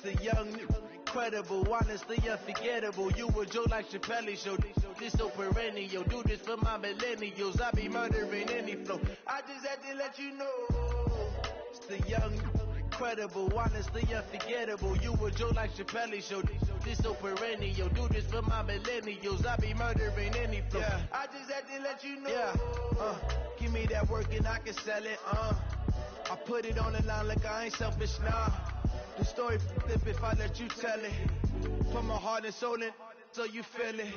The young, incredible, honestly unforgettable. You a joke like Chappelle Show. This so perennial. Do this for my millennials. I be murdering any flow. I just had to let you know. It's the young, incredible, honestly unforgettable. You a joke like Chappelle Show. This so perennial. Do this for my millennials. I be murdering any flow. Yeah. I just had to let you know. Yeah. Give me that work and I can sell it. I put it on the line like I ain't selfish, nah. The story flip if I let you tell it. Put my heart and soul in so you feel it.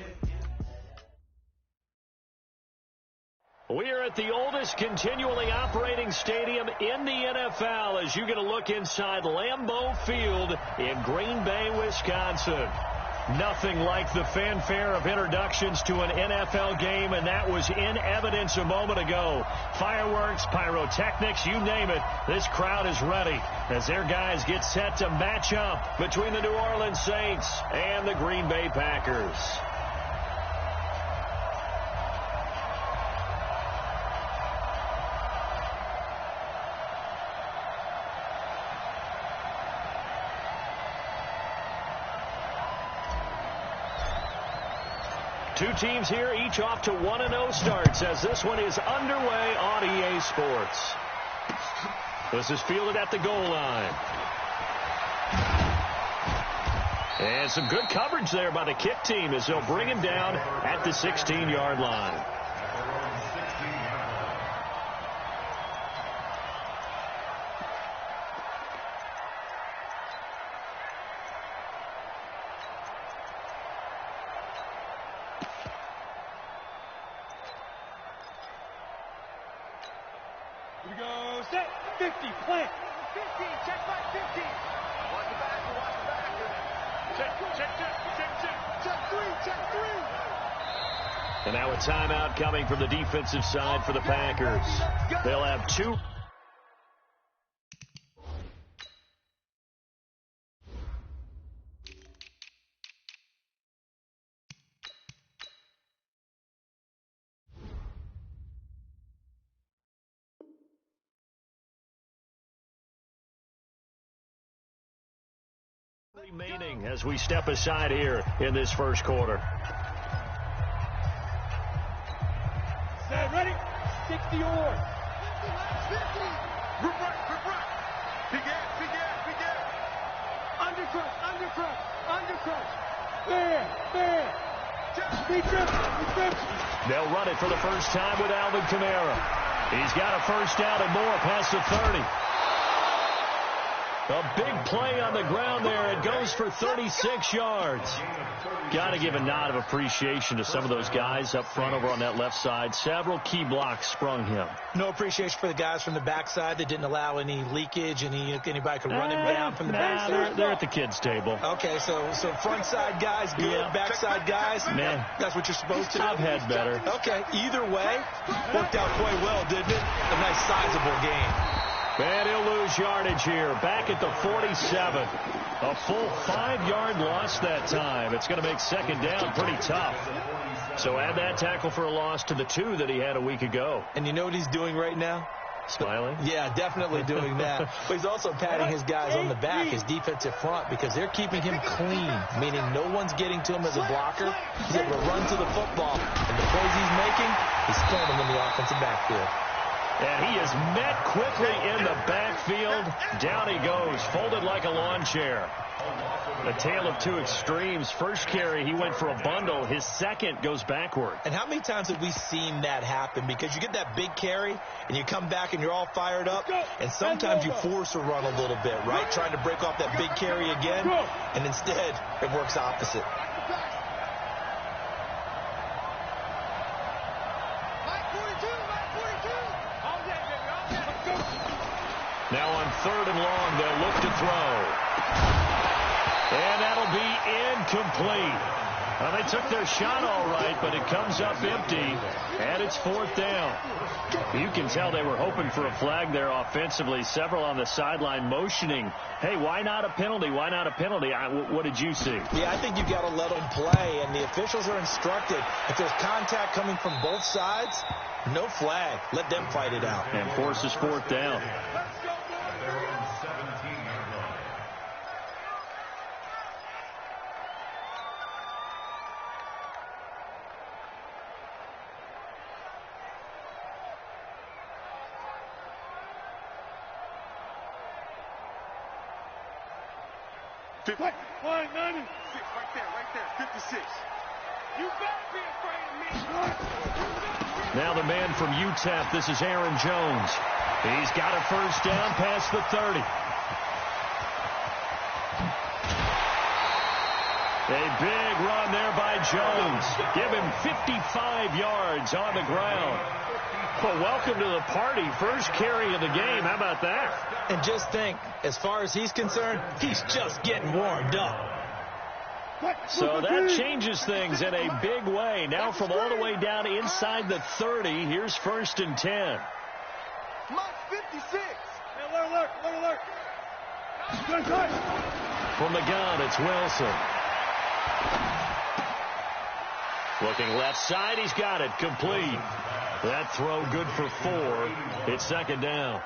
We are at the oldest continually operating stadium in the NFL as you get a look inside Lambeau Field in Green Bay, Wisconsin. Nothing like the fanfare of introductions to an NFL game, and that was in evidence a moment ago. Fireworks, pyrotechnics, you name it. This crowd is ready as their guys get set to match up between the New Orleans Saints and the Green Bay Packers. Two teams here, each off to 1-0 starts as this one is underway on EA Sports. This is fielded at the goal line. And some good coverage there by the kick team as they'll bring him down at the 16-yard line. Here we go, set, 50, plant. 15, check back, 15. Watch the back, check 3. And now a timeout coming from the defensive side for the Packers. They'll have two. Remaining as we step aside here in this first quarter. Set, ready? 60 or. 50. Rip right. Big ass. Undercrush. Fair. Big trip. They'll run it for the first time with Alvin Kamara. He's got a first down and more past the 30. A big play on the ground there. It goes for 36 yards. Got to give a nod of appreciation to some of those guys up front over on that left side. Several key blocks sprung him. No appreciation for the guys from the backside that didn't allow any leakage. Anybody could run him down from the backside. They're at the kids' table. Okay, so front side guys good, yeah. Backside guys, man, that's what you're supposed to do. I've had better. Okay, either way, worked out quite well, didn't it? A nice sizable game. And he'll lose yardage here. Back at the 47. A full 5-yard loss that time. It's going to make second down pretty tough. So add that tackle for a loss to the 2 that he had a week ago. And you know what he's doing right now? Smiling? Yeah, definitely doing that. But he's also patting his guys on the back, his defensive front, because they're keeping him clean, meaning no one's getting to him as a blocker. He's able to run to the football. And the plays he's making, he's throwing them in the offensive backfield. And he is met quickly in the backfield. Down he goes, folded like a lawn chair. A tale of two extremes. First carry, he went for a bundle. His second goes backward. And how many times have we seen that happen? Because you get that big carry, and you come back and you're all fired up, and sometimes you force a run a little bit, right? Trying to break off that big carry again, and instead it works opposite. Now on 3rd and long, they'll look to throw. And that'll be incomplete. Well, they took their shot all right, but it comes up empty, and it's 4th down. You can tell they were hoping for a flag there offensively. Several on the sideline motioning, hey, why not a penalty? Why not a penalty? What did you see? Yeah, I think you've got to let them play, and the officials are instructed. If there's contact coming from both sides, no flag. Let them fight it out. And forces 4th down. 90. Right there, 56. You better be afraid of me. Now the man from UTEP, this is Aaron Jones. He's got a first down past the 30. A big run there by Jones. Give him 55 yards on the ground. Well, welcome to the party. First carry of the game. How about that? And just think, as far as he's concerned, he's just getting warmed up. So that changes things in a big way. Now from all the way down inside the 30, here's 1st and 10. Mike 56. Alert. From the gun, it's Wilson. Looking left side, he's got it. Complete. That throw good for 4. It's 2nd down.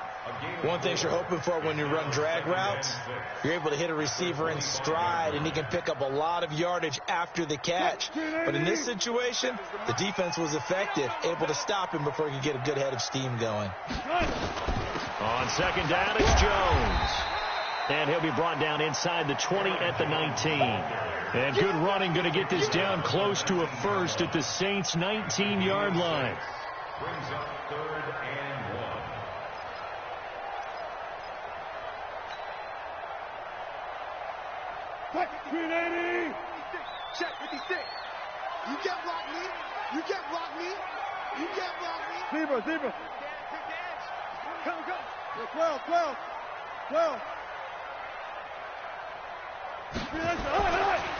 One thing you're hoping for when you run drag routes, you're able to hit a receiver in stride, and he can pick up a lot of yardage after the catch. But in this situation, the defense was effective, able to stop him before he could get a good head of steam going. On 2nd down, it's Jones. And he'll be brought down inside the 20 at the 19. And good running, going to get this down close to a first at the Saints' 19-yard line. Brings up 3rd and 1. 380. Check 56. You can't block me. Zebra. Come. 12.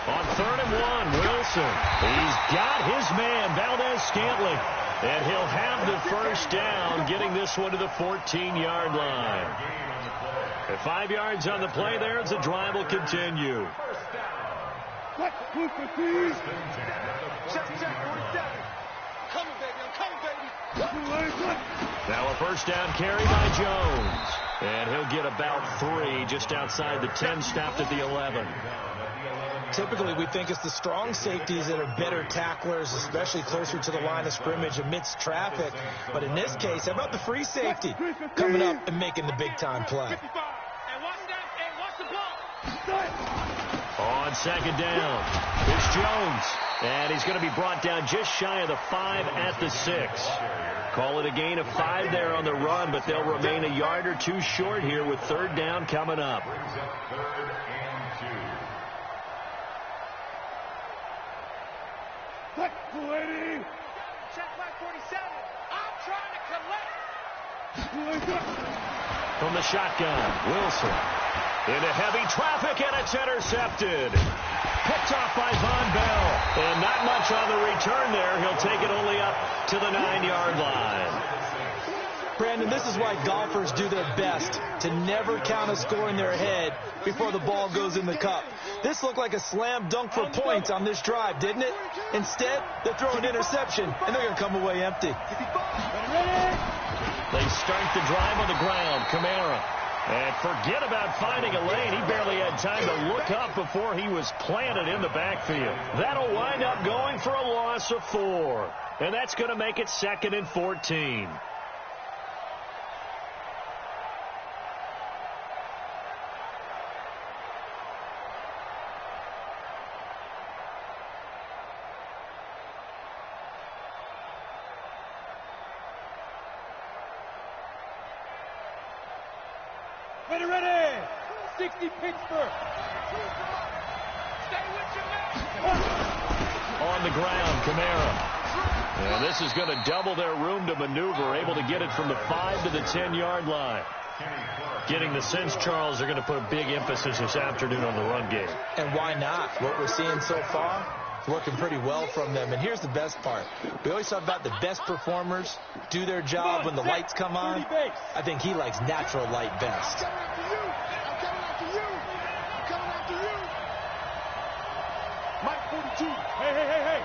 On 3rd and 1, Wilson. He's got his man, Valdez-Scantling. And he'll have the first down, getting this one to the 14-yard line. At 5 yards on the play there, as the drive will continue. Check, 47. Coming, baby. Now a first down carry by Jones. And he'll get about 3 just outside the 10, stopped at the 11. Typically, we think it's the strong safeties that are better tacklers, especially closer to the line of scrimmage amidst traffic. But in this case, how about the free safety coming up and making the big-time play? On 2nd down, it's Jones. And he's going to be brought down just shy of the 5 at the 6. Call it a gain of 5 there on the run, but they'll remain a yard or 2 short here with 3rd down coming up. Brings up 3rd and 2. 280. Check back 47. I'm trying to collect. From the shotgun, Wilson. Into heavy traffic, and it's intercepted. Picked off by Von Bell. And not much on the return there. He'll take it only up to the 9-yard line. Brandon, this is why golfers do their best to never count a score in their head before the ball goes in the cup. This looked like a slam dunk for points on this drive, didn't it? Instead, they're throwing interception, and they're going to come away empty. They start the drive on the ground. Kamara. And forget about finding a lane. He barely had time to look up before he was planted in the backfield. That'll wind up going for a loss of 4. And that's going to make it 2nd and 14. Ready. 60 Pittsburgh. Stay with your man. On the ground, Kamara. And this is going to double their room to maneuver, able to get it from the 5 to the 10-yard line. Getting the sense, Charles, they're going to put a big emphasis this afternoon on the run game. And why not? What we're seeing so far, working pretty well from them. And here's the best part. We always talk about the best performers do their job when the lights come on. I think he likes natural light best. I'm coming after you. Mike 42. Hey.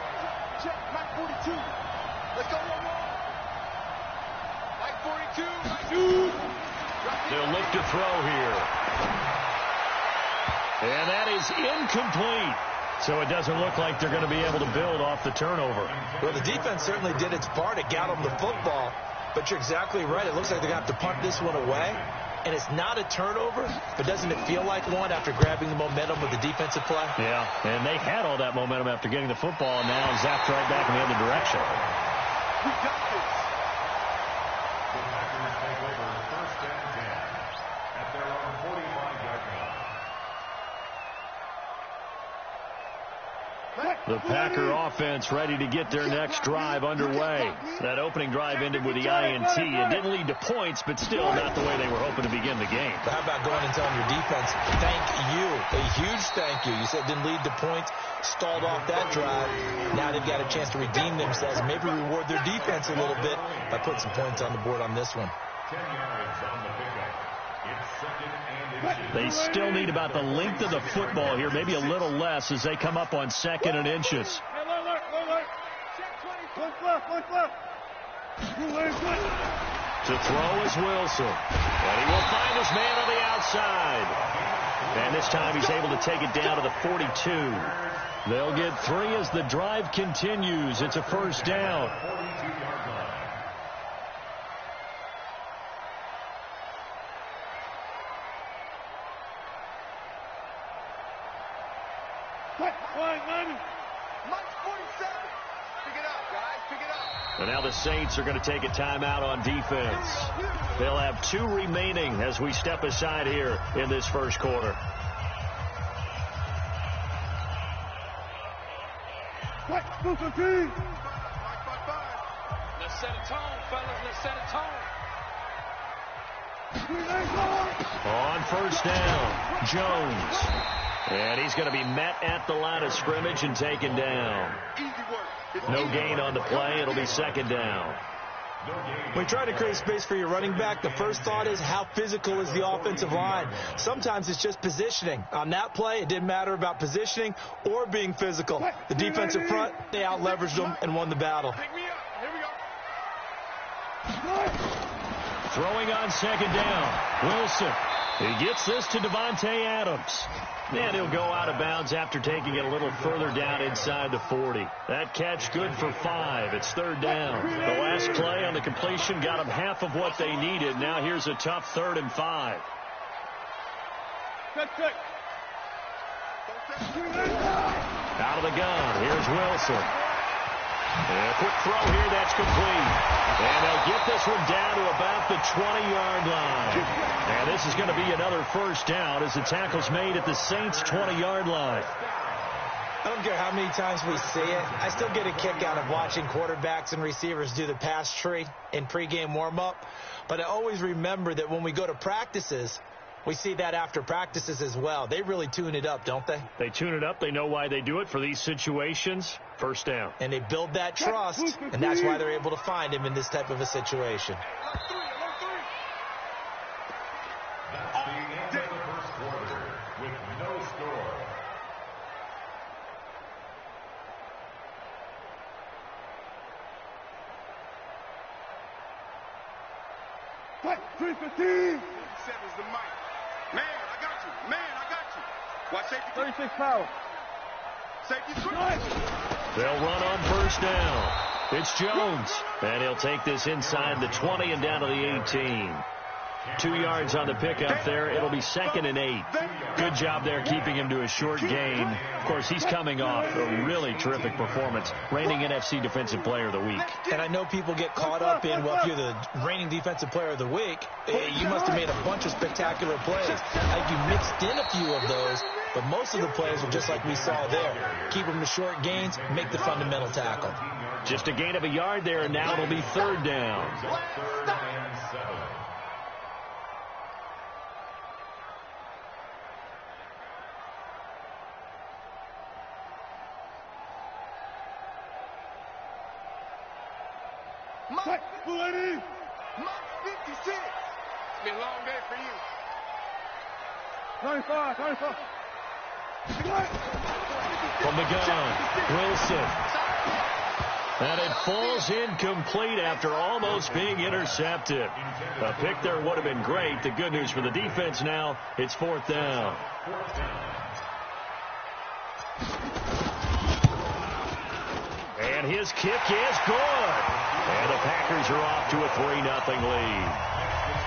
Check, Mike 42. Let's go, one more. Mike 42. They'll look to throw here. And that is incomplete. So it doesn't look like they're going to be able to build off the turnover. Well, the defense certainly did its part to get them the football. But you're exactly right. It looks like they're going to have to punt this one away. and it's not a turnover, but doesn't it feel like one after grabbing the momentum of the defensive play? Yeah, and they had all that momentum after getting the football, and now zapped right back in the other direction. We got this. The Packers take over first and 10 at their own 45-yard line. The Packer offense ready to get their next drive underway. That opening drive ended with the INT. It didn't lead to points, but still not the way they were hoping to begin the game. But how about going and telling your defense, thank you, a huge thank you. You said it didn't lead to points, stalled off that drive. Now they've got a chance to redeem themselves and maybe reward their defense a little bit by putting some points on the board on this one. 10 yards on the pickup. It's second and inches. They still need about the length of the football here, maybe a little less as they come up on 2nd and inches. To throw is Wilson. And he will find his man on the outside. And this time he's able to take it down to the 42. They'll get 3 as the drive continues. It's a first down. 42-yard line. Mike 47. Pick it up, guys. Pick it up. And now the Saints are going to take a timeout on defense. They'll have 2 remaining as we step aside here in this first quarter. Let's set a tone, fellas. Let's set a tone. On first down, Jones. And he's going to be met at the line of scrimmage and taken down. Easy work. No gain on the play. It'll be second down. When you try to create space for your running back, the first thought is how physical is the offensive line. Sometimes it's just positioning. On that play, it didn't matter about positioning or being physical. The defensive front, they out-leveraged them and won the battle. Pick me up. Here we go. Throwing on second down, Wilson. He gets this to Devontae Adams. And he'll go out of bounds after taking it a little further down inside the 40. That catch good for 5. It's third down. The last play on the completion got them half of what they needed. Now here's a tough 3rd and 5. Out of the gun. Here's Wilson. And a quick throw here. That's complete. And they'll get this one down to about the 20-yard line. And this is going to be another first down as the tackle's made at the Saints' 20-yard line. I don't care how many times we see it. I still get a kick out of watching quarterbacks and receivers do the pass tree in pregame warm-up. But I always remember that when we go to practices, we see that after practices as well. They really tune it up, don't they? They tune it up. They know why they do it for these situations. First down. And they build that trust, and that's why they're able to find him in this type of a situation. That's the end of the first quarter with no score. What? 315. 47's the mic. Man, I got you. Man, I got you. Watch safety. 36 power. Safety switch. They'll run on first down. It's Jones. And he'll take this inside the 20 and down to the 18. 2 yards on the pickup there. It'll be 2nd and 8. Good job there keeping him to a short gain. Of course, he's coming off a really terrific performance. Reigning NFC Defensive Player of the Week. And I know people get caught up in, well, if you're the reigning Defensive Player of the Week, you must have made a bunch of spectacular plays. Like you mixed in a few of those, but most of the plays are just like we saw there. Keep them to short gains, make the fundamental tackle. Just a gain of a yard there, and now it'll be third down. 3rd and 7. Mike 56. It's been a long day for you. 25. From the gun, Wilson. And it falls incomplete after almost being intercepted. A pick there would have been great. The good news for the defense now, it's 4th down. And his kick is good. And the Packers are off to a 3-0 lead.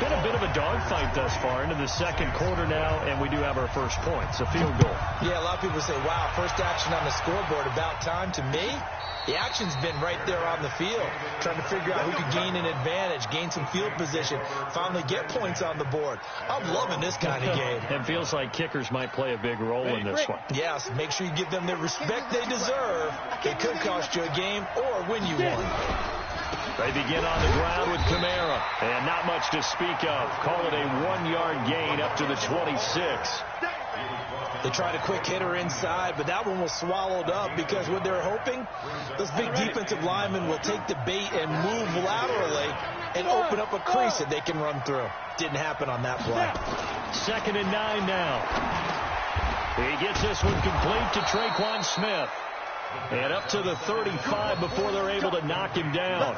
been a bit of a dogfight thus far into the second quarter now, and we do have our first points, a field goal. Yeah, a lot of people say, wow, first action on the scoreboard, about time. To me, the action's been right there on the field, trying to figure out who could gain an advantage, gain some field position, finally get points on the board. I'm loving this kind of game. It feels like kickers might play a big role in this one. Yes, make sure you give them the respect they deserve. It could cost you a game or win you one. They begin on the ground with Kamara, and not much to speak of. Call it a 1-yard gain up to the 26. They tried a quick hitter inside, but that one was swallowed up because what they're hoping, those big defensive linemen will take the bait and move laterally and open up a crease that they can run through. Didn't happen on that play. 2nd and 9 now. He gets this one complete to Traquan Smith. And up to the 35 before they're able to knock him down.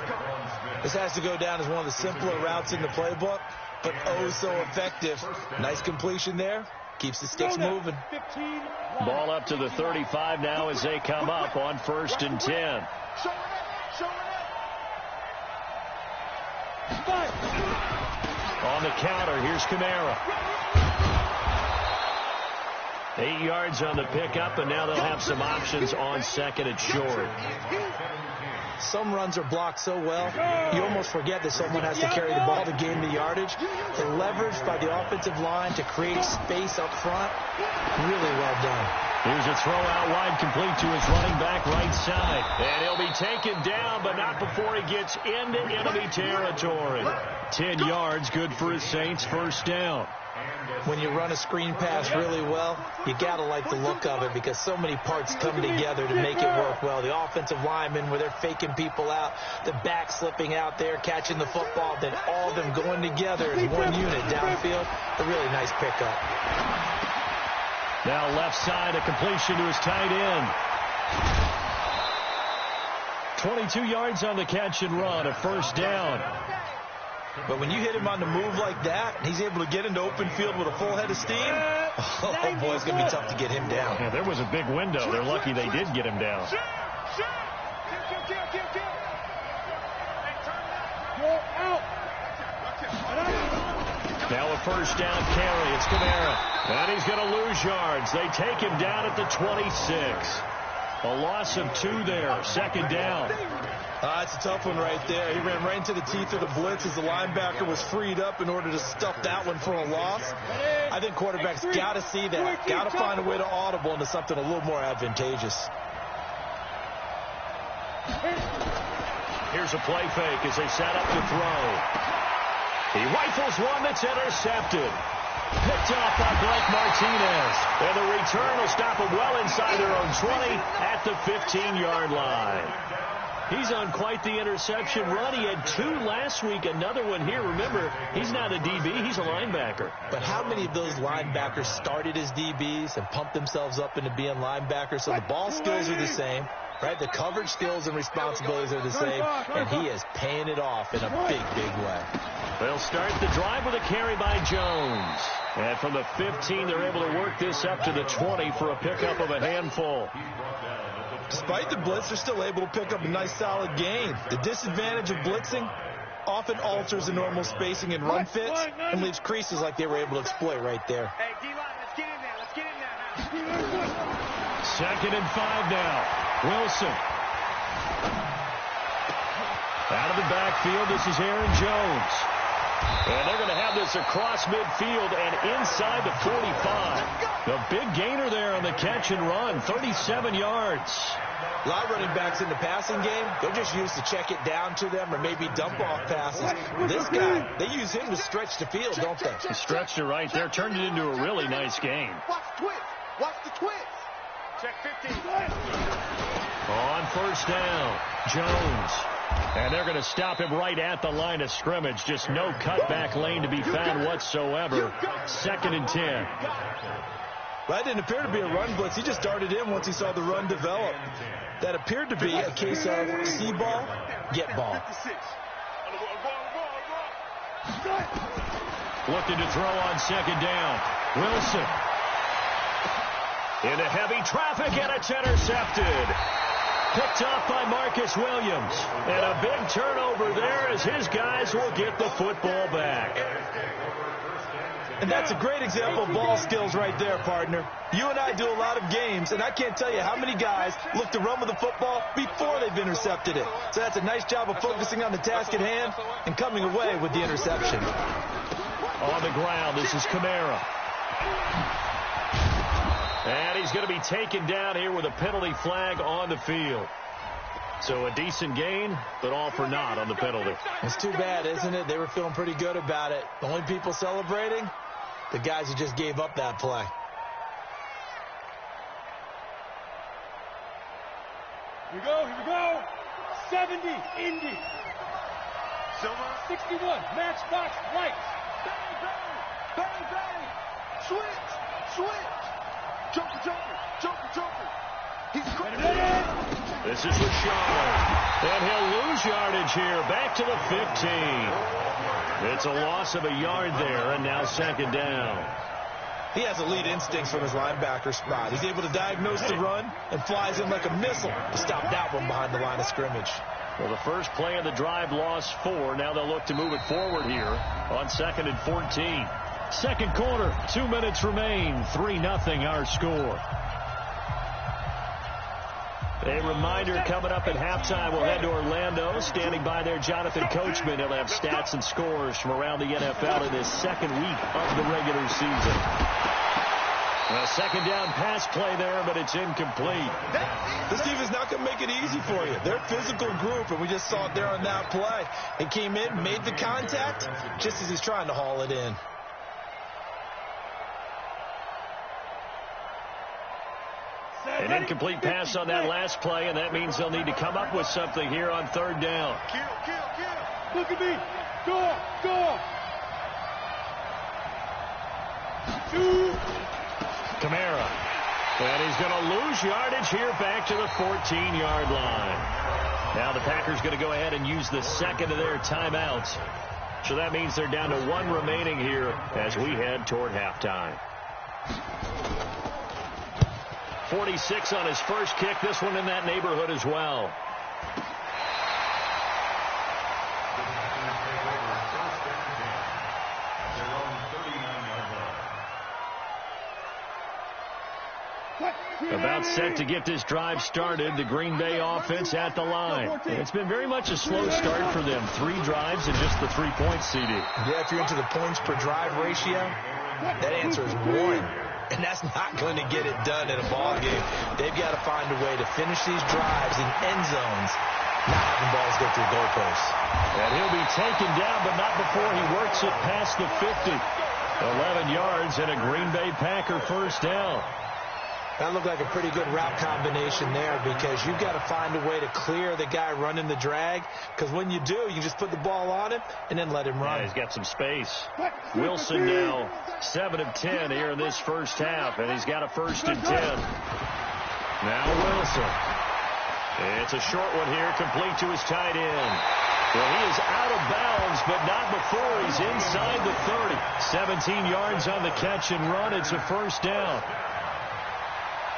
This has to go down as one of the simpler routes in the playbook, but oh so effective. Nice completion there. Keeps the sticks moving. Ball up to the 35 now as they come up on 1st and 10. On the counter, here's Kamara. 8 yards on the pickup, and now they'll have some options on 2nd and short. Some runs are blocked so well, you almost forget that someone has to carry the ball to gain the yardage. The leverage by the offensive line to create space up front, really well done. Here's a throw out wide, complete to his running back right side. And he'll be taken down, but not before he gets into enemy territory. 10 yards, good for his Saints, 1st down. When you run a screen pass really well, you got to like the look of it because so many parts come together to make it work well. The offensive linemen, where they're faking people out, the back slipping out there, catching the football, then all of them going together as one unit downfield. A really nice pickup. Now left side, a completion to his tight end. 22 yards on the catch and run, a 1st down. But when you hit him on the move like that, and he's able to get into open field with a full head of steam, oh boy, it's going to be tough to get him down. Yeah, there was a big window. They're lucky they did get him down. Now a 1st down carry. It's Kamara. And he's going to lose yards. They take him down at the 26. A loss of 2 there. 2nd down. That's a tough one right there. He ran right into the teeth of the blitz as the linebacker was freed up in order to stuff that one for a loss. I think quarterbacks got to see that. Got to find a way to audible into something a little more advantageous. Here's a play fake as they set up to throw. He rifles one that's intercepted. Picked off by Blake Martinez. And the return will stop him well inside their own 20 at the 15-yard line. He's on quite the interception run. He had 2 last week, another one here. Remember, he's not a DB, he's a linebacker. But how many of those linebackers started as DBs and pumped themselves up into being linebackers? So the ball skills are the same, right? The coverage skills and responsibilities are the same, and he is paying it off in a big, big way. They'll start the drive with a carry by Jones. And from the 15, they're able to work this up to the 20 for a pickup of a handful. Despite the blitz, they're still able to pick up a nice, solid gain. The disadvantage of blitzing often alters the normal spacing and run fits and leaves creases like they were able to exploit right there. Hey, D-line, let's get in there. Let's get in there now. 2nd and 5 now. Wilson. Out of the backfield, this is Aaron Jones. And they're going to have this across midfield and inside the 45. A big gainer there on the catch and run, 37 yards. A lot of running backs in the passing game, they're just used to check it down to them or maybe dump off passes. This guy, they use him to stretch the field, don't they? He stretched it right there, turned it into a really nice game. Watch the twist. Watch the twist. Check 15. On 1st down, Jones. And they're going to stop him right at the line of scrimmage. Just no cutback lane to be found whatsoever. 2nd and 10. That didn't appear to be a run blitz. He just darted in once he saw the run develop. That appeared to be a case of see ball, get ball. Looking to throw on 2nd down. Wilson. Into heavy traffic, and it's intercepted. Picked off by Marcus Williams. And a big turnover there as his guys will get the football back. And that's a great example of ball skills right there, partner. You and I do a lot of games, and I can't tell you how many guys look to run with the football before they've intercepted it. So that's a nice job of focusing on the task at hand and coming away with the interception. On the ground, this is Kamara. And he's going to be taken down here with a penalty flag on the field. So a decent gain, but all for naught on the penalty. It's too bad, isn't it? They were feeling pretty good about it. The only people celebrating, the guys who just gave up that play. Here we go. 70, Indy. Silva. 61, matchbox, right. Bang, bang. Switch. Joker. He's caught. This is Rashard. And he'll lose yardage here. Back to the 15. It's a loss of a yard there, and now second down. He has elite instincts from his linebacker spot. He's able to diagnose the run and flies in like a missile to stop that one behind the line of scrimmage. Well, the first play of the drive lost 4. Now they'll look to move it forward here on 2nd and 14. Second quarter, 2 minutes remain. 3-0 our score. A reminder coming up at halftime, we'll head to Orlando. Standing by there, Jonathan Coachman. He'll have stats and scores from around the NFL in this second week of the regular season. A second down pass play there, but it's incomplete. This defense is not going to make it easy for you. They're a physical group, and we just saw it there on that play. He came in, made the contact, just as he's trying to haul it in. An incomplete pass on that last play, and that means they'll need to come up with something here on third down. Kill. Look at me. Go. Kamara. And he's going to lose yardage here back to the 14-yard line. Now the Packers going to go ahead and use the second of their timeouts. So that means they're down to 1 remaining here as we head toward halftime. 46 on his first kick. This one in that neighborhood as well. About set to get this drive started. The Green Bay offense at the line. And it's been very much a slow start for them. 3 drives and just the 3 points, CD. Yeah, if you're into the points per drive ratio, that answer is 1. And that's not going to get it done in a ball game. They've got to find a way to finish these drives in end zones, not having balls go through goalposts. And he'll be taken down, but not before he works it past the 50. 11 yards and a Green Bay Packer first down. That looked like a pretty good route combination there because you've got to find a way to clear the guy running the drag, because when you do, you just put the ball on him and then let him run. Yeah, he's got some space. Wilson now 7 of 10 here in this first half, and he's got a 1st and 10. Now Wilson. It's a short one here, complete to his tight end. Well, he is out of bounds, but not before he's inside the 30. 17 yards on the catch and run. It's a first down.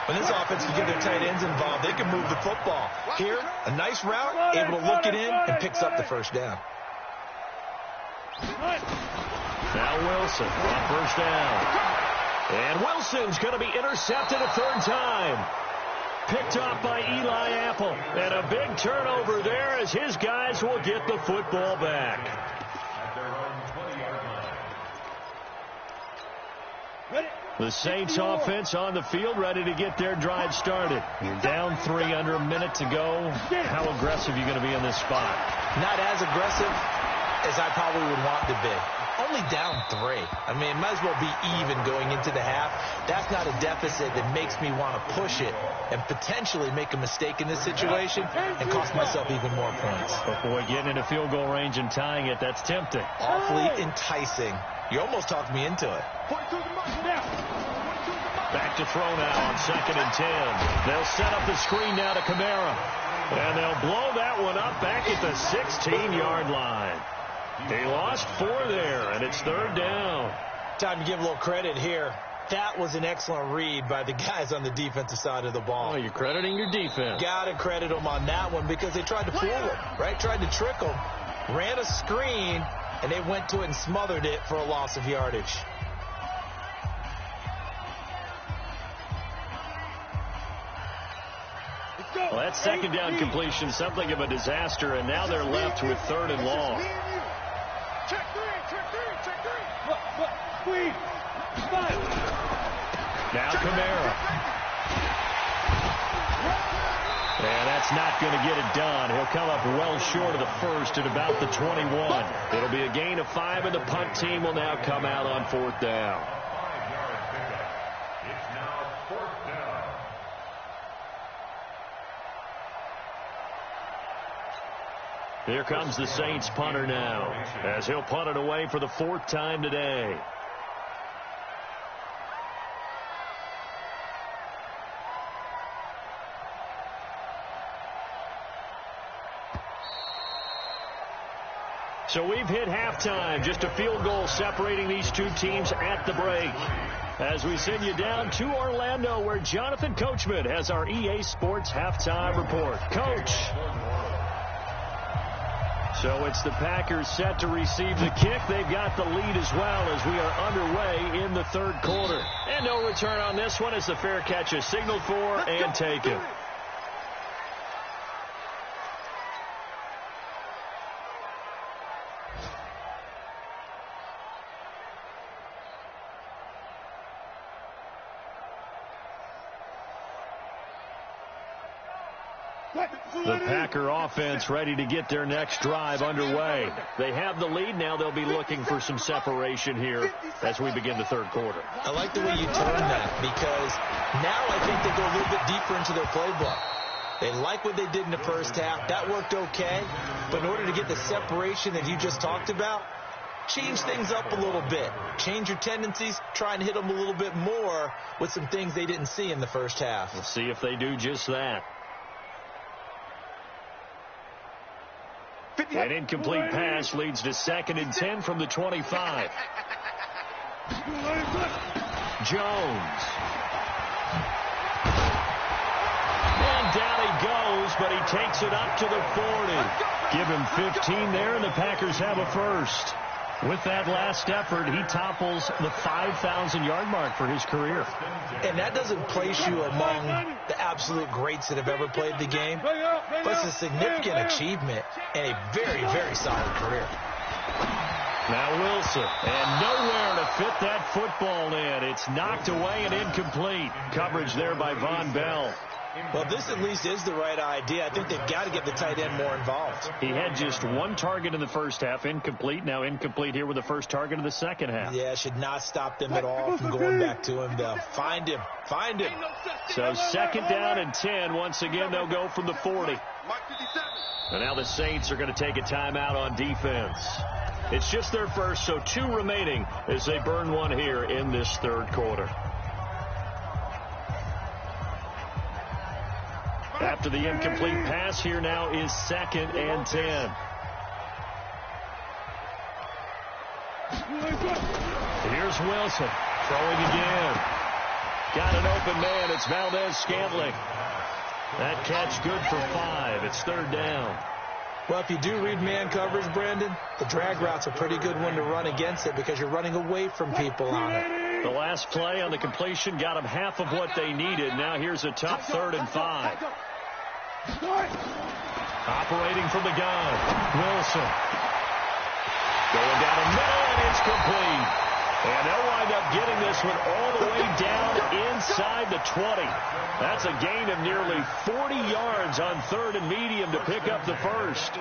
When this offense can get their tight ends involved, they can move the football. Here, a nice route, able to look it in, and picks up the first down. Now Wilson on first down. And Wilson's going to be intercepted a 3rd time. Picked off by Eli Apple. And a big turnover there as his guys will get the football back. The Saints offense on the field, ready to get their drive started. You're down 3, under a minute to go. How aggressive are you going to be in this spot? Not as aggressive as I probably would want to be. Only down 3. I mean, it might as well be even going into the half. That's not a deficit that makes me want to push it and potentially make a mistake in this situation and cost myself even more points. But boy, getting into field goal range and tying it, that's tempting. Awfully enticing. You almost talked me into it. Back to throw now on 2nd and 10. They'll set up the screen now to Kamara. And they'll blow that one up back at the 16-yard line. He lost 4 there, and it's 3rd down. Time to give a little credit here. That was an excellent read by the guys on the defensive side of the ball. Oh, you're crediting your defense. Got to credit them on that one because they tried to fool him, right? Tried to trick him. Ran a screen, and they went to it and smothered it for a loss of yardage. Well, that second down completion, something of a disaster, and now they're left with 3rd and long. Check three. Squeeze. Now Kamara. And that's not going to get it done. He'll come up well short of the first at about the 21. It'll be a gain of 5, and the punt team will now come out on 4th down. It's now 4th down. Here comes the Saints punter now, as he'll punt it away for the 4th time today. So we've hit halftime, just a field goal separating these two teams at the break. As we send you down to Orlando, where Jonathan Coachman has our EA Sports halftime report. Coach. So it's the Packers set to receive the kick. They've got the lead as well as we are underway in the 3rd quarter. And no return on this one as the fair catch is signaled for and taken. The Packer offense ready to get their next drive underway. They have the lead. Now they'll be looking for some separation here as we begin the 3rd quarter. I like the way you turn that because now I think they go a little bit deeper into their playbook. They like what they did in the first half. That worked okay. But in order to get the separation that you just talked about, change things up a little bit. Change your tendencies. Try and hit them a little bit more with some things they didn't see in the first half. We'll see if they do just that. An incomplete pass leads to 2nd and 10 from the 25. Jones. And down he goes, but he takes it up to the 40. Give him 15 there, and the Packers have a first. With that last effort, he topples the 5,000-yard mark for his career. And that doesn't place you among the absolute greats that have ever played the game. But it's a significant achievement and a very, very solid career. Now Wilson, and nowhere to fit that football in. It's knocked away and incomplete. Coverage there by Von Bell. Well, this at least is the right idea. I think they've got to get the tight end more involved. He had just 1 target in the first half, incomplete. Now incomplete here with the first target of the second half. Yeah, should not stop them at all from going back to him. Find him. Find him. So 2nd down and 10. Once again, they'll go from the 40. And now the Saints are going to take a timeout on defense. It's just their first, so 2 remaining as they burn 1 here in this 3rd quarter. After the incomplete pass, here now is 2nd and 10. Here's Wilson throwing again. Got an open man. It's Valdez-Scantling. That catch good for 5. It's 3rd down. Well, if you do read man coverage, Brandon, the drag route's a pretty good one to run against it because you're running away from people on it. The last play on the completion got them half of what they needed. Now here's a tough 3rd and 5. Operating from the gun, Wilson. Going down the middle, and it's complete. And they'll wind up getting this one all the way down inside the 20. That's a gain of nearly 40 yards on 3rd and medium to pick up the first.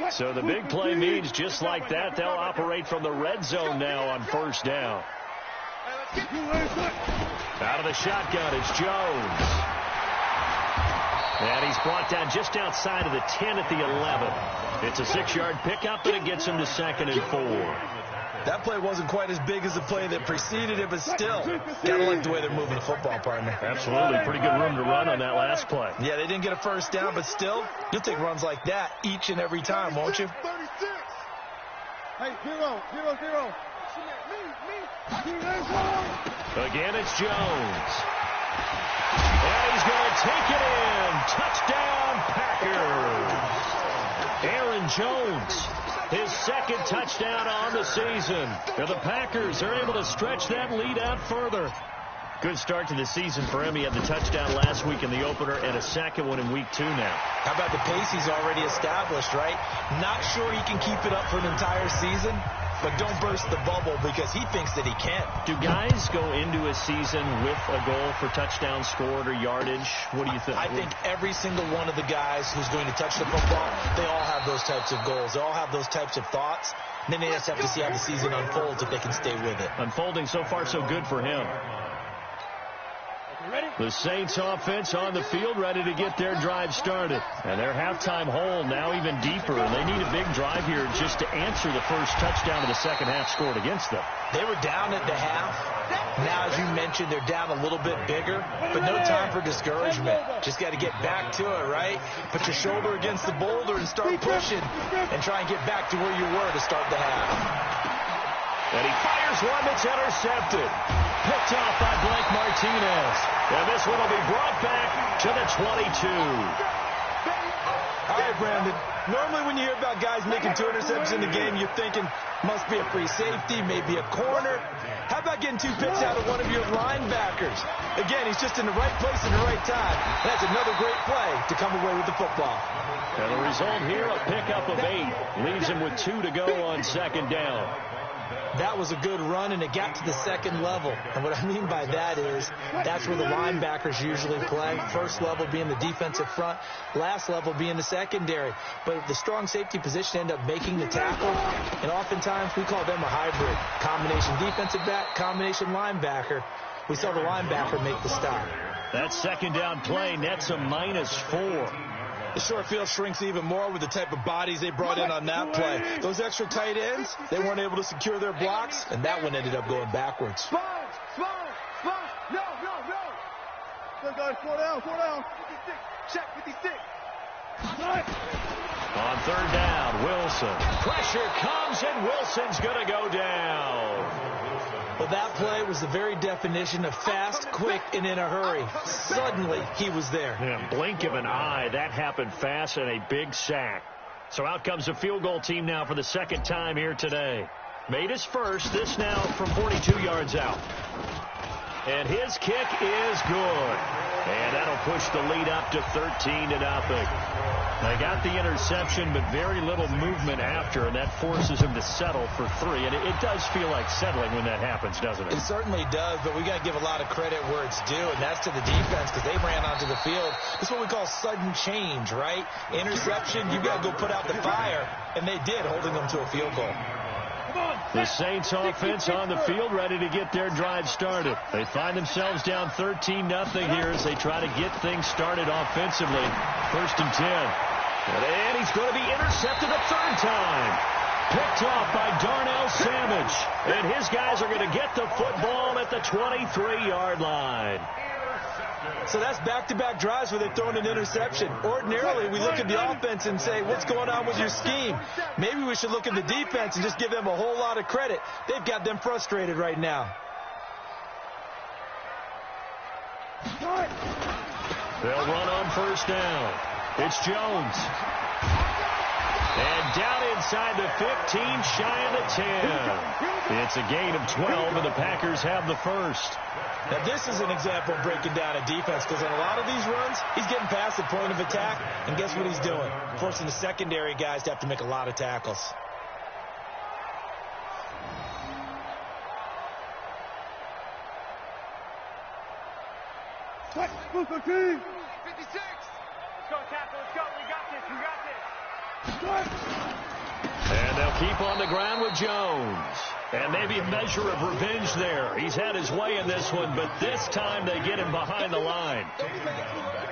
So the big play means just like that, they'll operate from the red zone now on 1st down. Out of the shotgun, it's Jones. And he's brought down just outside of the 10 at the 11. It's a 6-yard pickup, and it gets him to 2nd and 4. That play wasn't quite as big as the play that preceded it, but still, gotta like the way they're moving the football, partner. Absolutely. Pretty good room to run on that last play. Yeah, they didn't get a first down, but still, you'll take runs like that each and every time, won't you? 36. Hey, 0, 0, 0. Again, it's Jones. And he's going to take it in. Touchdown, Packers. Aaron Jones, his second touchdown on the season. And the Packers are able to stretch that lead out further. Good start to the season for him. He had the touchdown last week in the opener and a second one in week 2 now. How about the pace he's already established, right? Not sure he can keep it up for an entire season, but don't burst the bubble because he thinks that he can. Do guys go into a season with a goal for touchdown scored or yardage? What do you think? I think every single one of the guys who's going to touch the football, they all have those types of goals. They all have those types of thoughts. And then they just have to see how the season unfolds if they can stay with it. Unfolding so far so good for him. The Saints offense on the field, ready to get their drive started. And their halftime hole now even deeper, and they need a big drive here just to answer the first touchdown of the second half scored against them. They were down at the half. Now, as you mentioned, they're down a little bit bigger, but no time for discouragement. Just got to get back to it, right? Put your shoulder against the boulder and start pushing and try and get back to where you were to start the half. And he fires one that's intercepted. Picked off by Blake Martinez. And this one will be brought back to the 22. All right, Brandon. Normally when you hear about guys making 2 interceptions in the game, you're thinking must be a free safety, maybe a corner. How about getting 2 picks out of one of your linebackers? Again, he's just in the right place at the right time. And that's another great play to come away with the football. And the result here, a pickup of 8. Leaves him with 2 to go on second down. That was a good run, and it got to the second level. And what I mean by that is that's where the linebackers usually play. First level being the defensive front, last level being the secondary. But if the strong safety position end up making the tackle, and oftentimes we call them a hybrid. Combination defensive back, combination linebacker. We saw the linebacker make the stop. That second down play nets a -4. The short field shrinks even more with the type of bodies they brought in on that play. Those extra tight ends, they weren't able to secure their blocks, and that one ended up going backwards. Slide. No. Good guys, slow down. 56. Check 56. On third down, Wilson. Pressure comes, and Wilson's going to go down. Well, that play was the very definition of fast, quick, and in a hurry. Suddenly, he was there. Yeah, blink of an eye. That happened fast and a big sack. So out comes the field goal team now for the second time here today. Made his first. This now from 42 yards out. And his kick is good. And that'll push the lead up to 13-0. They got the interception, but very little movement after, and that forces him to settle for 3. And it does feel like settling when that happens, doesn't it? It certainly does, but we got to give a lot of credit where it's due, and that's to the defense because they ran onto the field. This is what we call sudden change, right? Interception, you got to go put out the fire, and they did, holding them to a field goal. The Saints offense on the field ready to get their drive started. They find themselves down 13-0 here as they try to get things started offensively. 1st and 10. And he's going to be intercepted a third time. Picked off by Darnell Savage. And his guys are going to get the football at the 23-yard line. So that's back-to-back drives where they've thrown an interception. Ordinarily, we look at the offense and say, what's going on with your scheme? Maybe we should look at the defense and just give them a whole lot of credit. They've got them frustrated right now. They'll run on first down. It's Jones. And down inside the 15, shy of the 10. It's a gain of 12, and the Packers have the first. Now, this is an example of breaking down a defense because on a lot of these runs, he's getting past the point of attack, and guess what he's doing? Forcing the secondary guys to have to make a lot of tackles. What? Move the team. 56. Let's go, tackle. Let's go. We got this. And they'll keep on the ground with Jones. And maybe a measure of revenge there. He's had his way in this one, but this time they get him behind the line.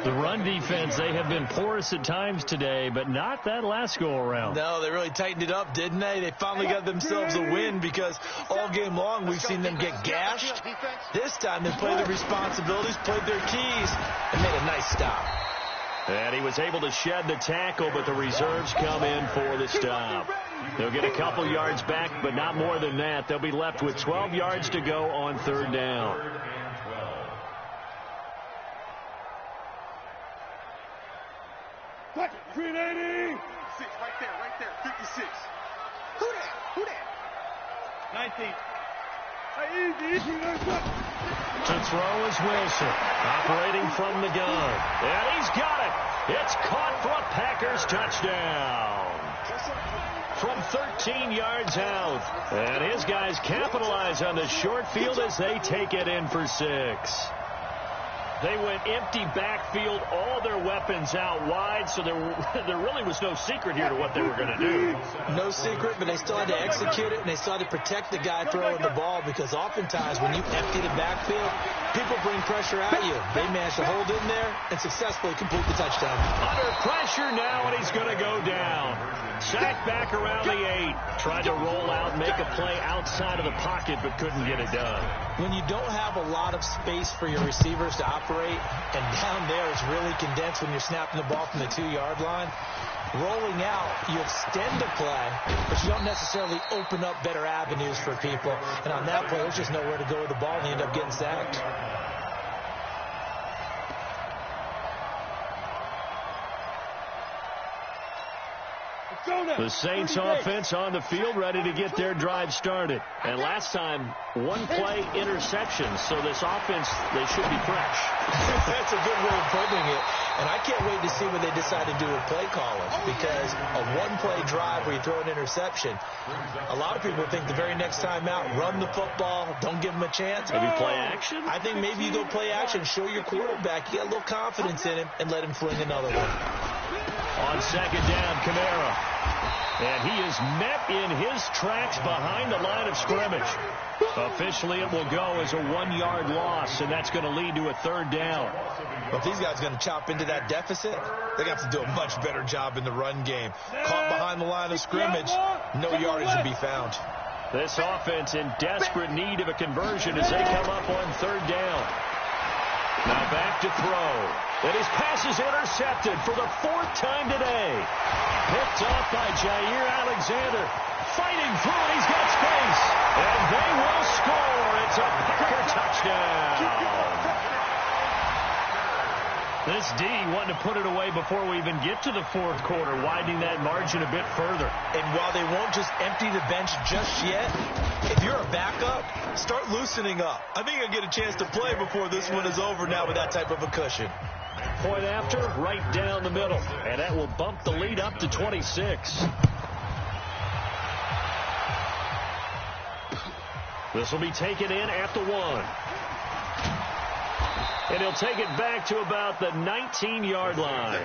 The run defense, they have been porous at times today, but not that last go-around. No, they really tightened it up, didn't they? They finally got themselves a win because all game long we've seen them get gashed. This time they played their responsibilities, played their keys, and made a nice stop. And he was able to shed the tackle, but the reserves come in for the stop. They'll get a couple yards back, but not more than that. They'll be left with 12 yards to go on third down. Touch, 380. 6, right there, 56. Who that? 19. Easy. To throw is Wilson, operating from the gun. And he's got it. It's caught for a Packers touchdown. From 13 yards out. And his guys capitalize on the short field as they take it in for 6. They went empty backfield, all their weapons out wide, so there really was no secret here to what they were going to do. No secret, but they still had to execute it, and they still had to protect the guy throwing the ball, because oftentimes when you empty the backfield, people bring pressure at you. They managed to hold in there and successfully complete the touchdown. Under pressure now, and he's going to go down. Sacked back around the 8. Tried to roll out, make a play outside of the pocket, but couldn't get it done. When you don't have a lot of space for your receivers to operate, and down there it's really condensed when you're snapping the ball from the 2-yard line, rolling out, you extend the play, but you don't necessarily open up better avenues for people. And on that play, there's just nowhere to go with the ball, and they end up getting sacked. The Saints offense on the field, ready to get their drive started. And last time, one play interception, so this offense, they should be fresh. That's a good way of putting it. And I can't wait to see what they decide to do with play calling, because a one-play drive where you throw an interception, a lot of people think the very next time out, run the football, don't give them a chance. Maybe play action? I think maybe you go play action, show your quarterback, you get a little confidence in him, and let him fling another one. On second down, Kamara. And he is met in his tracks behind the line of scrimmage. Officially, it will go as a 1-yard loss, and that's going to lead to a third down. But if these guys are going to chop into that deficit, they're going to have to do a much better job in the run game. Caught behind the line of scrimmage, no yardage to be found. This offense in desperate need of a conversion as they come up on third down. Now back to throw. And his pass is intercepted for the 4th time today. Picked off by Jair Alexander. Fighting through it. He's got space. And they will score. It's a Packer touchdown. This D wanted to put it away before we even get to the 4th quarter, widening that margin a bit further. And while they won't just empty the bench just yet, if you're a backup, start loosening up. I think you'll get a chance to play before this one is over now with that type of a cushion. Point after, right down the middle. And that will bump the lead up to 26. This will be taken in at the 1. And he'll take it back to about the 19-yard line.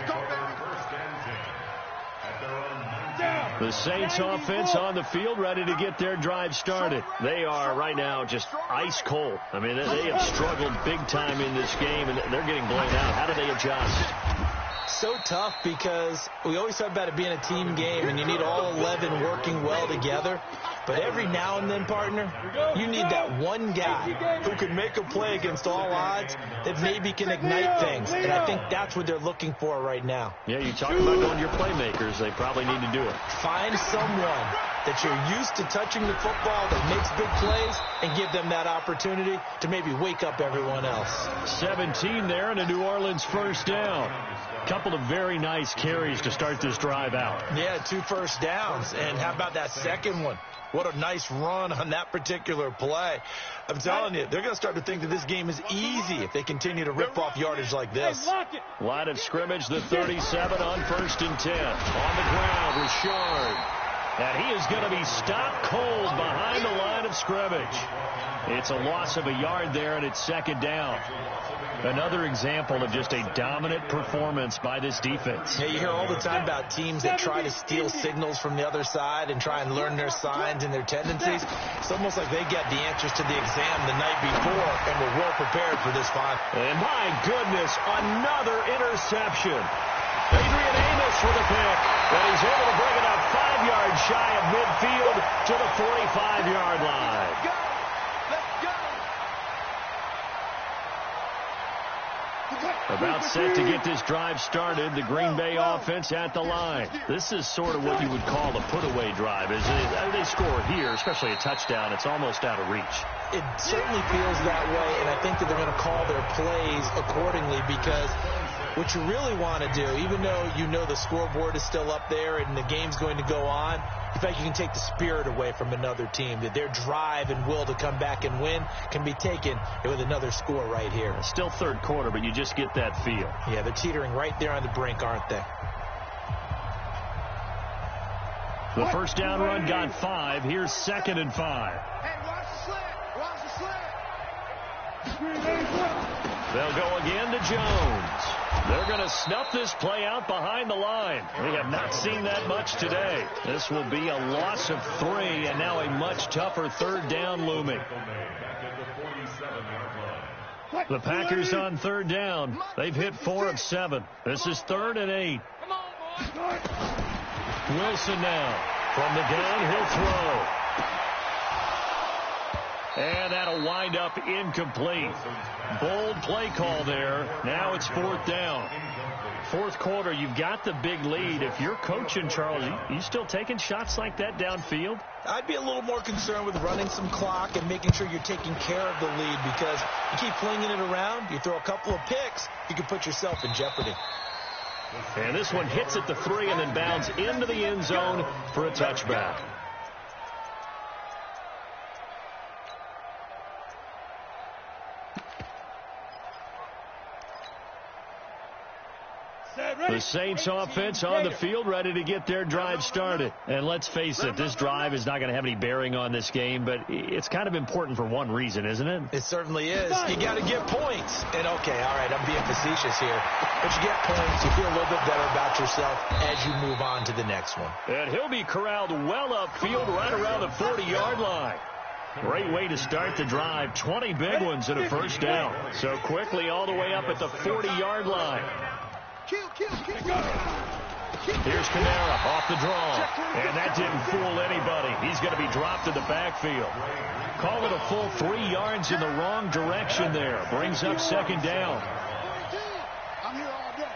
The Saints offense on the field, ready to get their drive started. They are right now just ice cold. I mean, they have struggled big time in this game, and they're getting blown out. How do they adjust? So tough, because we always talk about it being a team game, and you need all 11 working well together. But every now and then, partner, you need that one guy who can make a play against all odds that maybe can ignite things. And I think that's what they're looking for right now. Yeah, you talk about going to your playmakers. They probably need to do it. Find someone that you're used to touching the football that makes big plays and give them that opportunity to maybe wake up everyone else. 17 there and a New Orleans first down. Couple of very nice carries to start this drive out. Yeah, 2 first downs. And how about that second one? What a nice run on that particular play. I'm telling you, they're going to start to think that this game is easy if they continue to rip off yardage like this. Line of scrimmage, the 37 on 1st and 10. On the ground, Richard. And he is going to be stopped cold behind the line of scrimmage. It's a loss of a yard there, and it's second down. Another example of just a dominant performance by this defense. Yeah, you hear all the time about teams that try to steal signals from the other side and try and learn their signs and their tendencies. It's almost like they got the answers to the exam the night before and were well prepared for this final. And my goodness, another interception. Adrian Amos with a pick, but he's able to bring it up 5 yards shy of midfield to the 45-yard line. About set to get this drive started, the Green Bay offense at the line. This is sort of what you would call a put-away drive, isn't it? They score here, especially a touchdown. It's almost out of reach. It certainly feels that way, and I think that they're going to call their plays accordingly, because what you really want to do, even though you know the scoreboard is still up there and the game's going to go on, in fact, you can take the spirit away from another team, that their drive and will to come back and win can be taken with another score right here. Still third quarter, but you just get that feel. Yeah, they're teetering right there on the brink, aren't they? The first down run got 5. Here's 2nd and 5. Hey, watch the slant. Watch the slant. They'll go again to Jones. They're going to snuff this play out behind the line. We have not seen that much today. This will be a loss of 3, and now a much tougher third down looming. The Packers on third down. They've hit 4 of 7. This is 3rd and 8. Wilson now from the downhill throw. And that'll wind up incomplete. Bold play call there. Now it's 4th down. Fourth quarter, you've got the big lead. If you're coaching, Charles, you still taking shots like that downfield? I'd be a little more concerned with running some clock and making sure you're taking care of the lead, because you keep flinging it around, you throw a couple of picks, you can put yourself in jeopardy. And this one hits at the 3 and then bounds into the end zone for a touchback. The Saints offense on the field, ready to get their drive started. And let's face it, this drive is not going to have any bearing on this game, but it's kind of important for one reason, isn't it? It certainly is. You got to get points. And, okay, all right, I'm being facetious here. But you get points, you feel a little bit better about yourself as you move on to the next one. And he'll be corralled well upfield right around the 40-yard line. Great way to start the drive. 20 big ones and a first down. So quickly all the way up at the 40-yard line. Here's Kamara off the draw. And that didn't fool anybody. He's going to be dropped in the backfield. Call it a full 3 yards in the wrong direction there. Brings up second down. I'm here all day.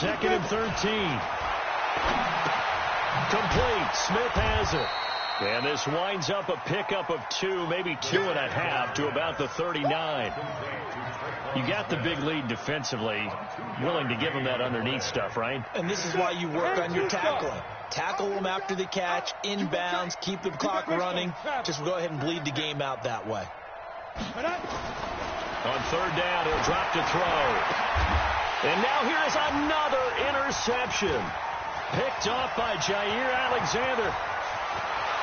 2nd and 13. Complete. Smith has it. And this winds up a pickup of 2, maybe 2.5 to about the 39. You got the big lead defensively, willing to give them that underneath stuff, right? And this is why you work on your tackling. Tackle them after the catch, inbounds, keep the clock running. Just go ahead and bleed the game out that way. On third down, he'll drop to throw. And now here is another interception. Picked off by Jair Alexander.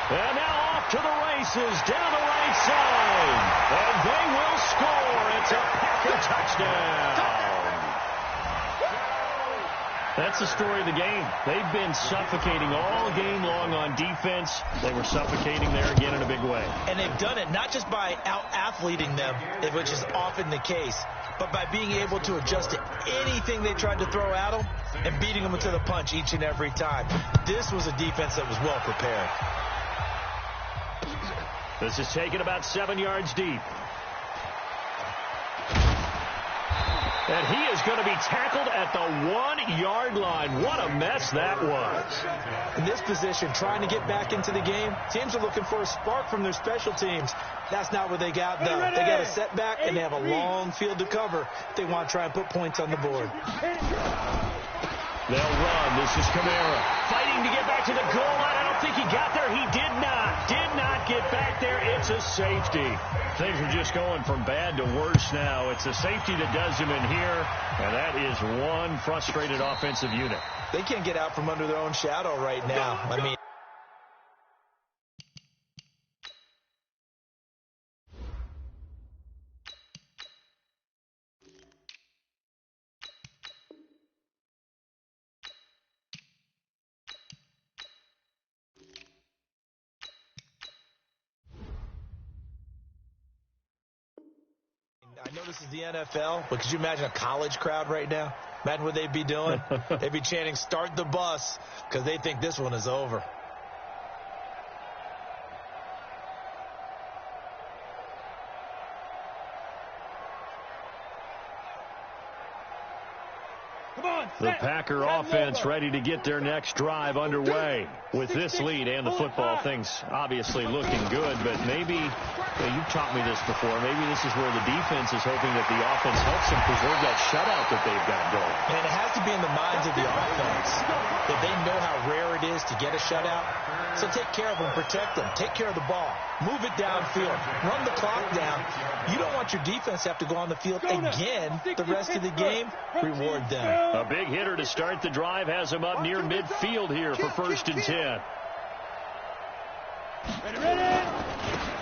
And now off to the races, down the right side. And they will score. It's a Packer touchdown. That's the story of the game. They've been suffocating all game long on defense. They were suffocating there again in a big way. And they've done it not just by out-athleting them, which is often the case, but by being able to adjust to anything they tried to throw at them and beating them to the punch each and every time. This was a defense that was well prepared. This is taken about 7 yards deep. And he is going to be tackled at the 1-yard line. What a mess that was. In this position, trying to get back into the game, teams are looking for a spark from their special teams. That's not what they got, though. They got a setback, and they have a long field to cover if they want to try and put points on the board. They'll run. This is Kamara fighting to get back to the goal line. I don't think he got there. He did not get back there. It's a safety. Things are just going from bad to worse now. It's a safety that does him in here, and that is one frustrated offensive unit. They can't get out from under their own shadow right now. I mean, I know this is the NFL, but could you imagine a college crowd right now? Imagine what they'd be doing. They'd be chanting, "Start the bus," because they think this one is over. The Packer offense ready to get their next drive underway. With this lead and the football, things obviously looking good, but maybe, you've taught me this before, maybe this is where the defense is hoping that the offense helps them preserve that shutout that they've got going. And it has to be in the minds of the offense that they know how rare it is to get a shutout. So take care of them, protect them, take care of the ball, move it downfield, run the clock down. You don't want your defense to have to go on the field again the rest of the game. Reward them. A big hitter to start the drive has him up near midfield here for 1st and 10.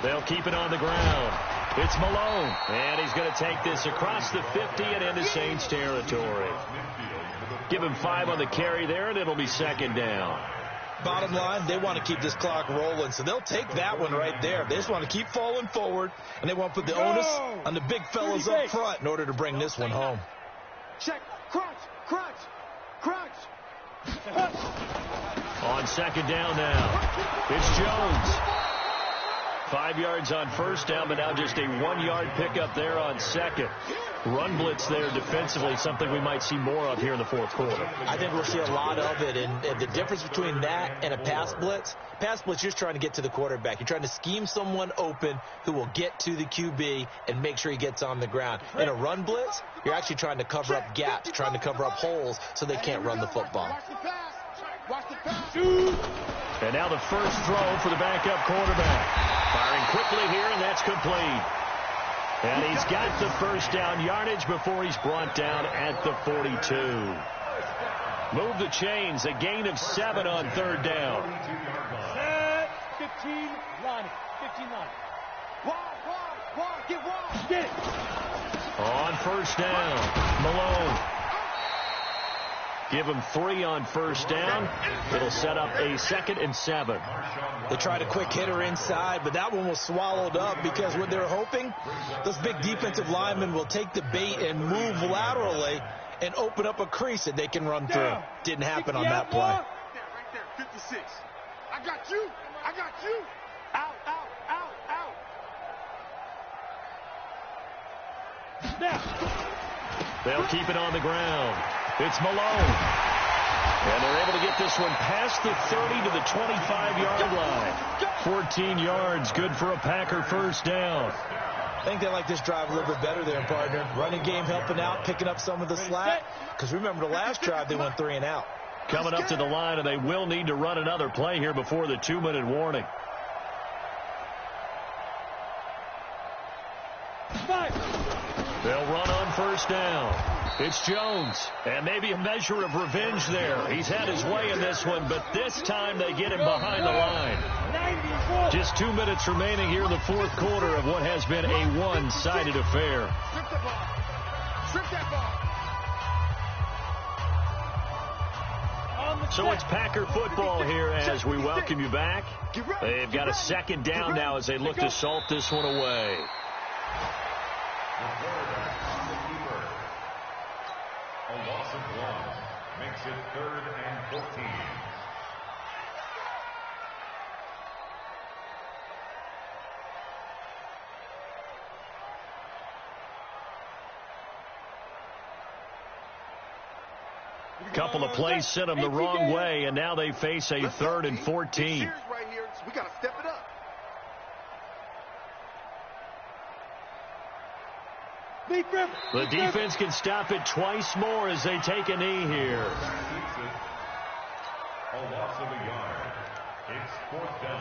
They'll keep it on the ground. It's Malone, and he's going to take this across the 50 and into Saints territory. Give him 5 on the carry there, and it'll be 2nd down. Bottom line, they want to keep this clock rolling, so they'll take that one right there. They just want to keep falling forward, and they want to put the onus on the big fellas up front in order to bring this one home. Check. Crunch. On 2nd down now, it's Jones. 5 yards on 1st down, but now just a 1-yard pickup there on 2nd. Run blitz there defensively, something we might see more of here in the 4th quarter. I think we'll see a lot of it, and the difference between that and a pass blitz, you're just trying to get to the quarterback. You're trying to scheme someone open who will get to the QB and make sure he gets on the ground. In a run blitz, you're actually trying to cover up gaps, trying to cover up holes so they can't run the football. And now the first throw for the backup quarterback. Firing quickly here, and that's complete. And he's got the 1st down yardage before he's brought down at the 42. Move the chains, a gain of 7 on 3rd down. 15 line. Wide. Get wide. Get it. On 1st down, Malone. Give him 3 on 1st down. It'll set up a 2nd and 7. They tried a quick hitter inside, but that one was swallowed up because what they're hoping, those big defensive linemen will take the bait and move laterally and open up a crease that they can run through. Didn't happen on that play. Right there, 56. I got you. Out. They'll keep it on the ground. It's Malone. And they're able to get this one past the 30 to the 25-yard line. 14 yards, good for a Packer 1st down. I think they like this drive a little bit better there, partner. Running game helping out, picking up some of the slack. Because remember, the last drive, they went 3 and out. Coming up to the line, and they will need to run another play here before the 2-minute warning. They'll run on 1st down. It's Jones, and maybe a measure of revenge there. He's had his way in this one, but this time they get him behind the line. Just 2 minutes remaining here in the 4th quarter of what has been a one-sided affair. Strip that ball. So it's Packer football here as we welcome you back. They've got a 2nd down now as they look to salt this one away. A loss of 1 makes it 3rd and 14. Couple of plays sent them the wrong way, and now they face a 3rd and 14. Right here, we got to step it up. The defense can stop it twice more as they take a knee here. A loss of a yard. It's 4th down.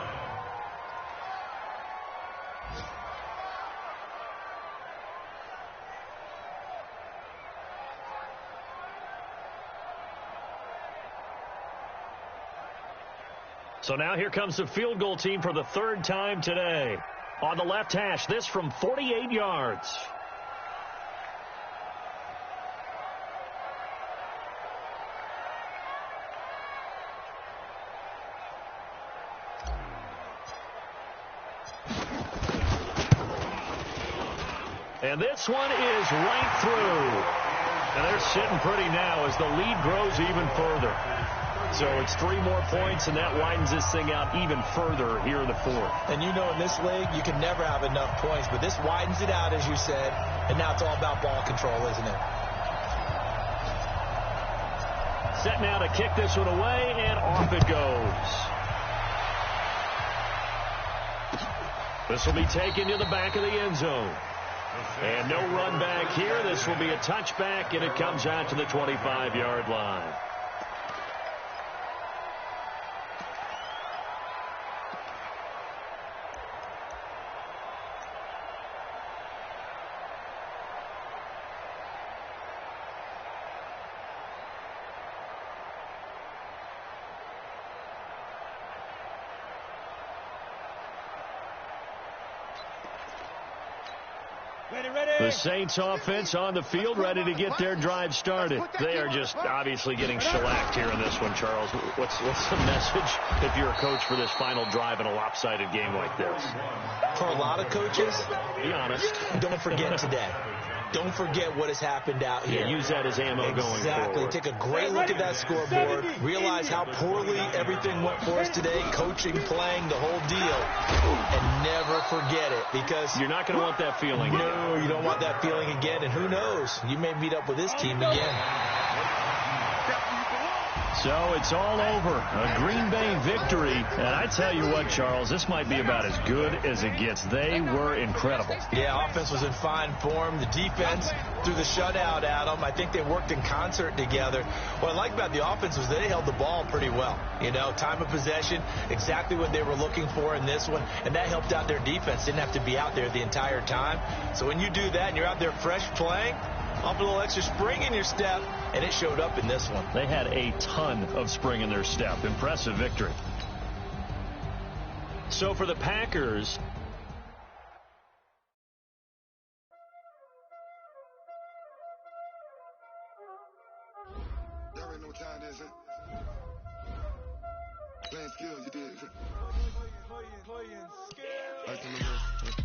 So now here comes the field goal team for the 3rd time today. On the left hash, this from 48 yards. And this one is right through. And they're sitting pretty now as the lead grows even further. So it's 3 more points, and that widens this thing out even further here in the 4th. And you know, in this league, you can never have enough points, but this widens it out, as you said, and now it's all about ball control, isn't it? Set now to kick this one away, and off it goes. This will be taken to the back of the end zone. And no run back here. This will be a touchback, and it comes out to the 25-yard line. The Saints offense on the field, ready to get their drive started. They are just obviously getting shellacked here in this one, Charles. What's the message if you're a coach for this final drive in a lopsided game like this? For a lot of coaches, be honest, don't forget today. Don't forget what has happened out here. Yeah, use that as ammo going forward. Exactly. Take a great look at that scoreboard. Realize how poorly everything went for us today, coaching, playing, the whole deal. And never forget it, because you're not going to want that feeling again. No, you don't want that feeling again. And who knows? You may meet up with this team again. So it's all over. A Green Bay victory. And I tell you what, Charles, this might be about as good as it gets. They were incredible. Yeah, offense was in fine form. The defense threw the shutout at them. I think they worked in concert together. What I like about the offense was they held the ball pretty well. You know, time of possession, exactly what they were looking for in this one. And that helped out their defense. Didn't have to be out there the entire time. So when you do that and you're out there fresh playing, off a little extra spring in your step, and it showed up in this one. They had a ton of spring in their step. Impressive victory. So for the Packers, There ain't no time, is it? Playing skills, you did. Playing skills.